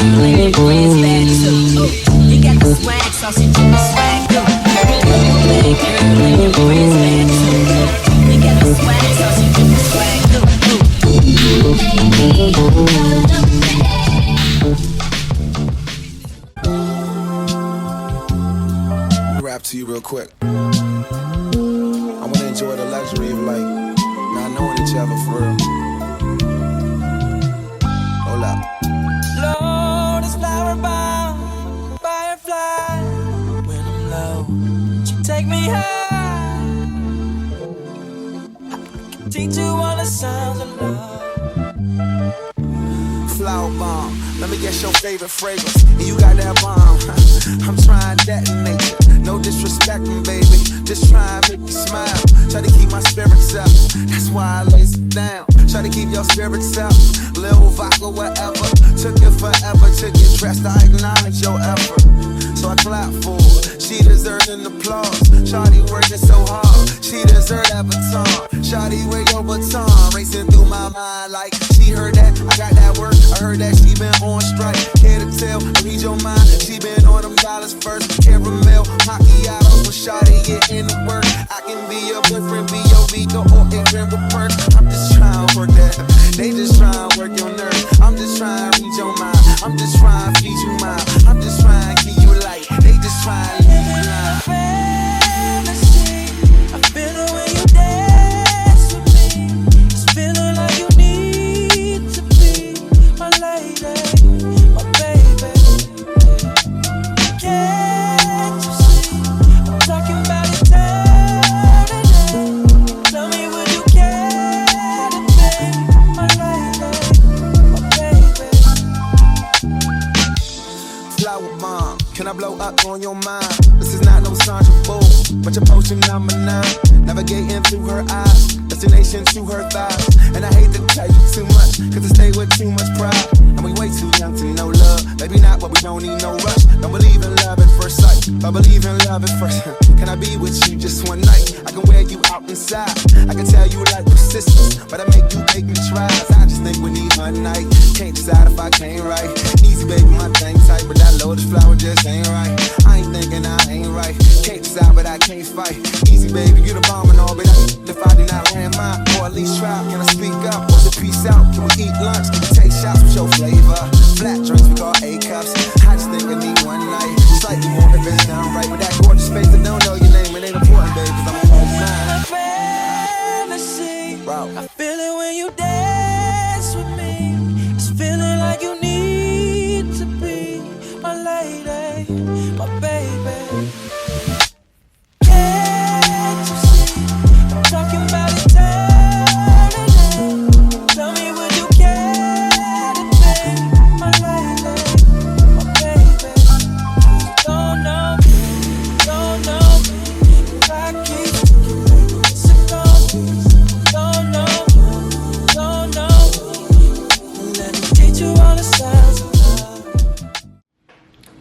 girl and your friends bad too. You got the swag, so she do the swag too. Bad girl and your friends bad too. You got the swag, so she do the swag too. Rap to you real quick. I wanna enjoy the luxury of like not knowing each other for real. Hold up. Lord is flower bound, firefly. When I'm low, she take me high. I can teach you all the sounds of love. Flower bomb, let me guess your favorite fragrance. And you got that bomb. I'm trying to detonate you. No disrespecting, baby. Just try and make you smile. Try to keep my spirits up. That's why I lace it down. Try to keep your spirits up. Little vodka, whatever. Took it forever to get dressed. I acknowledge your effort. So I clap for her. She deserves an applause. Shawty working so hard. She deserves that baton. Shawty with your baton. Racing through my mind like she heard that. I got that work. I heard that she been on strike. Care to tell? Read your mind. She been on them dollars first. Caramel, macchiatos. When Shawty get in the work, I can be your boyfriend, be your Vito or ignorant purse. I'm just trying to work that. They just trying to work your nerves. I'm just trying to read your mind. I'm just trying to feed you mine. I'm just trying to keep you light. They just trying to leave you blind. Fantasy, I feel it when you dance with me. It's feeling like you need to be my lady, my baby. Can't you see? I'm talking about eternity. Tell me, would you care to be my lady, my baby? Flower bomb, can I blow up on your mind? This is not no Sandra Bull, but your potion number 9. Navigating through her eyes, destination to her thighs. And I hate to tell you too much, cause I stay with too much pride. And we way too young to know love. Maybe not, but we don't need no rush. Don't believe in love at first sight, but believe in love at first. Can I be with you just one night? I can wear you out inside. I can tell you like persistence, but I make me tries. I just think we need one night. Can't decide if I can't right. Easy baby, my thing tight, but that lotus flower just ain't right. I ain't thinking I ain't right. Can't decide, but I can't fight. Easy baby, you the bomb and all, but if I did not ran mine, or at least try, can I speak up? Or the peace out? Can we eat lunch? Can we take shots with your flavor? Flat drinks we call A-cups. I just think I need one night. Slightly more if it's done right. With that gorgeous face, I don't know your name. It ain't important, baby, cause I'm a home man. Fantasy, Bro. I feel it when you dance with me. It's feeling like you need to be my lady, my baby. Can't you see? I'm talking about eternity. Tell me, would you care to be my lady, my baby? Don't know if I keep sick on me. Don't know. Let me teach you all the sounds of love.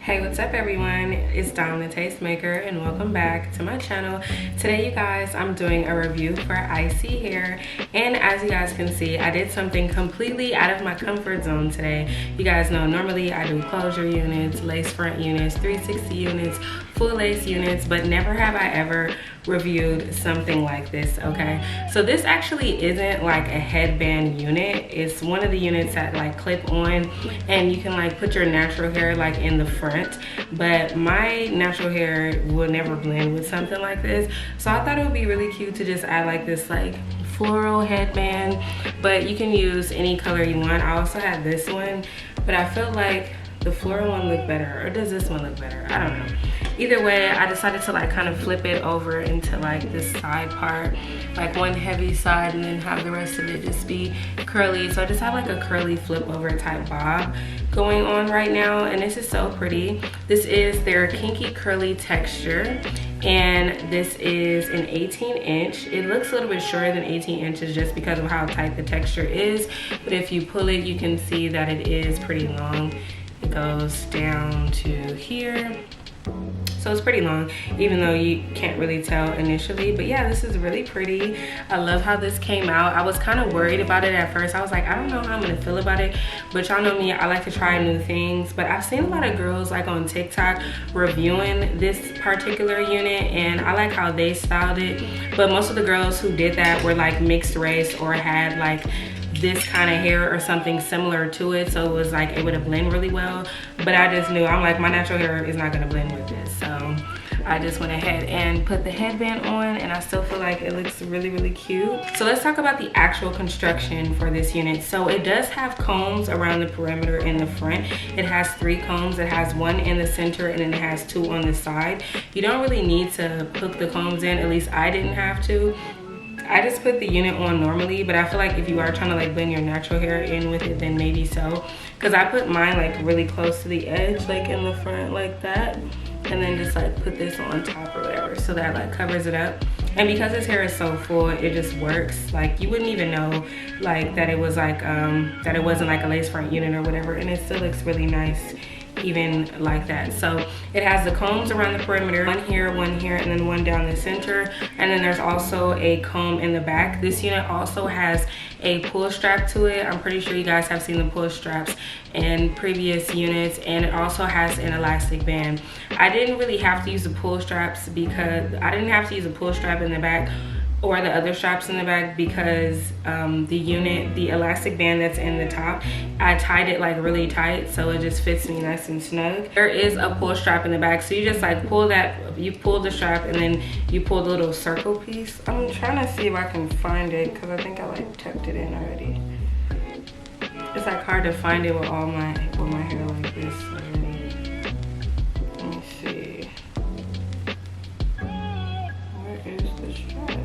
Hey, what's up everyone? It's Dom the Tastemaker and welcome back to my channel. Today you guys, I'm doing a review for ISEE Hair, and as you guys can see, I did something completely out of my comfort zone today. You guys know normally I do closure units, lace front units, 360 units, full lace units, but never have I ever reviewed something like this. Okay, so this actually isn't like a headband unit. It's one of the units that like clip on and you can like put your natural hair like in the front, but my natural hair will never blend with something like this, so I thought it would be really cute to just add like this like floral headband, but you can use any color you want. I also have this one, but I feel like the floral one looked better, or does this one look better? I don't know. Either way, I decided to like kind of flip it over into like this side part, like one heavy side and then have the rest of it just be curly. So I just have like a curly flip over type bob going on right now, and this is so pretty. This is their Kinky curly texture, and this is an 18-inch. It looks a little bit shorter than 18 inches just because of how tight the texture is, but if you pull it, you can see that it is pretty long. It goes down to here, So it's pretty long, even though you can't really tell initially. But yeah, this is really pretty. I love how this came out. I was kind of worried about it at first. I was like, I don't know how I'm gonna feel about it. But y'all know me, I like to try new things. But I've seen a lot of girls like on TikTok reviewing this particular unit, and I like how they styled it. But most of the girls who did that were like mixed race or had like this kind of hair or something similar to it, so it was like able to blend really well. But I just knew, I'm like, my natural hair is not gonna blend with this, so I just went ahead and put the headband on, and I still feel like it looks really, really cute. So let's talk about the actual construction for this unit. So it does have combs around the perimeter in the front. It has 3 combs. It has 1 in the center, and then it has 2 on the side. You don't really need to hook the combs in, at least I didn't have to. I just put the unit on normally, but I feel like if you are trying to like blend your natural hair in with it, then maybe so. Because I put mine like really close to the edge, like in the front like that. And then just like put this on top or whatever, so that like covers it up. And because this hair is so full, it just works. Like you wouldn't even know like that it was like, that it wasn't like a lace front unit or whatever. And it still looks really nice even like that. So it has the combs around the perimeter, 1 here, 1 here, and then 1 down the center. And then there's also a comb in the back. This unit also has a pull strap to it. I'm pretty sure you guys have seen the pull straps in previous units, and it also has an elastic band. I didn't really have to use the pull straps because I didn't have to use a pull strap in the back or the other straps in the back because the elastic band that's in the top, I tied it like really tight, so it just fits me nice and snug. There is a pull strap in the back, so you just like pull that, you pull the strap and then you pull the little circle piece. I'm trying to see if I can find it because I think I like tucked it in already. It's like hard to find it with all my hair like this already. Let me see. Where is the strap?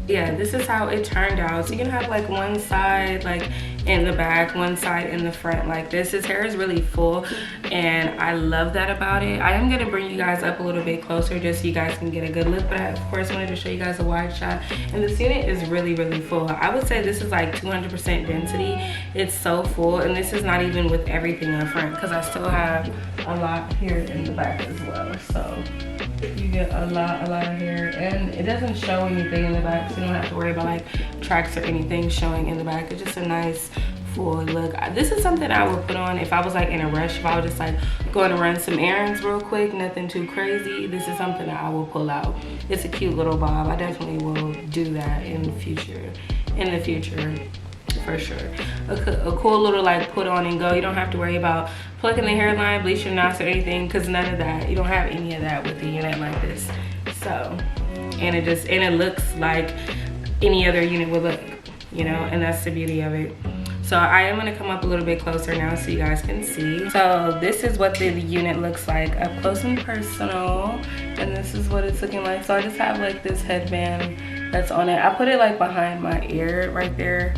Yeah, this is how it turned out. So you can have like one side like in the back, one side in the front like this. His hair is really full, and I love that about it. I am gonna bring you guys up a little bit closer just so you guys can get a good look, but I of course wanted to show you guys a wide shot. And this unit is really, really full. I would say this is like 200% density. It's so full, and this is not even with everything up front because I still have a lot here in the back as well. So you get a lot of hair, and it doesn't show anything in the back, so you don't have to worry about like tracks or anything showing in the back. It's just a nice full look. This is something I would put on if I was like in a rush, if I was just like going to run some errands real quick, nothing too crazy. This is something that I will pull out. It's a cute little bob. I definitely will do that in the future for sure. A cool little like put on and go. You don't have to worry about plucking the hairline, bleaching knots or anything, because none of that, you don't have any of that with a unit like this. So, and it looks like any other unit would look, you know, and that's the beauty of it. So I am gonna come up a little bit closer now so you guys can see. So this is what the unit looks like up close and personal, and this is what it's looking like. So I just have like this headband that's on it. I put it like behind my ear right there.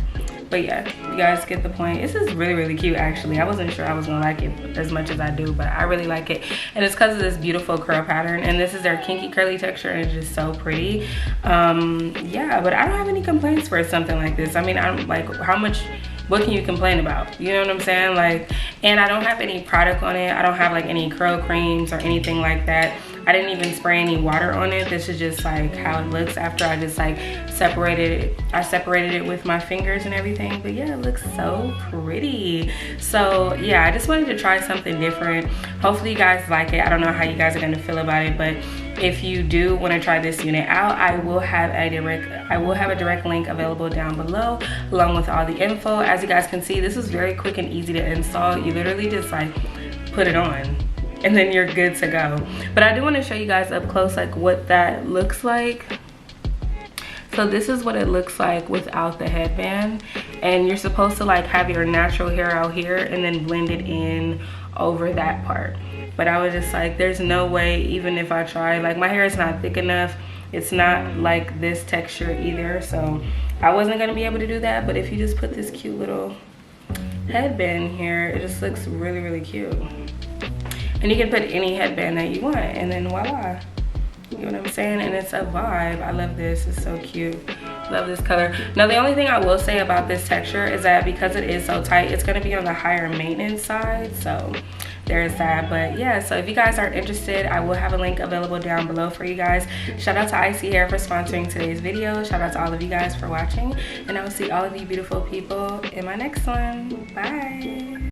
But yeah, you guys get the point. This is really, really cute actually. I wasn't sure I was gonna like it as much as I do, but I really like it. And it's because of this beautiful curl pattern. And this is their kinky curly texture, and it's just so pretty. Yeah, but I don't have any complaints for something like this. I mean, I'm like, what can you complain about? You know what I'm saying? Like, and I don't have any product on it. I don't have like any curl creams or anything like that. I didn't even spray any water on it. This is just like how it looks after I just like separated it. I separated it with my fingers and everything. But yeah, it looks so pretty. So yeah, I just wanted to try something different. Hopefully you guys like it. I don't know how you guys are gonna feel about it, but if you do want to try this unit out, I will have a direct link available down below along with all the info. As you guys can see, this is very quick and easy to install. You literally just like put it on and then you're good to go. But I do want to show you guys up close like what that looks like. So this is what it looks like without the headband, and you're supposed to like have your natural hair out here and then blend it in over that part. But I was just like, there's no way, even if I try, like my hair is not thick enough. It's not like this texture either, so I wasn't gonna be able to do that. But if you just put this cute little headband here, it just looks really, really cute. And you can put any headband that you want, and then voila. You know what I'm saying? And it's a vibe. I love this. It's so cute. Love this color. Now the only thing I will say about this texture is that because it is so tight, it's going to be on the higher maintenance side, so there's that. But yeah, so if you guys are interested, I will have a link available down below for you guys. Shout out to ISEE Hair for sponsoring today's video. Shout out to all of you guys for watching, and I will see all of you beautiful people in my next one. Bye.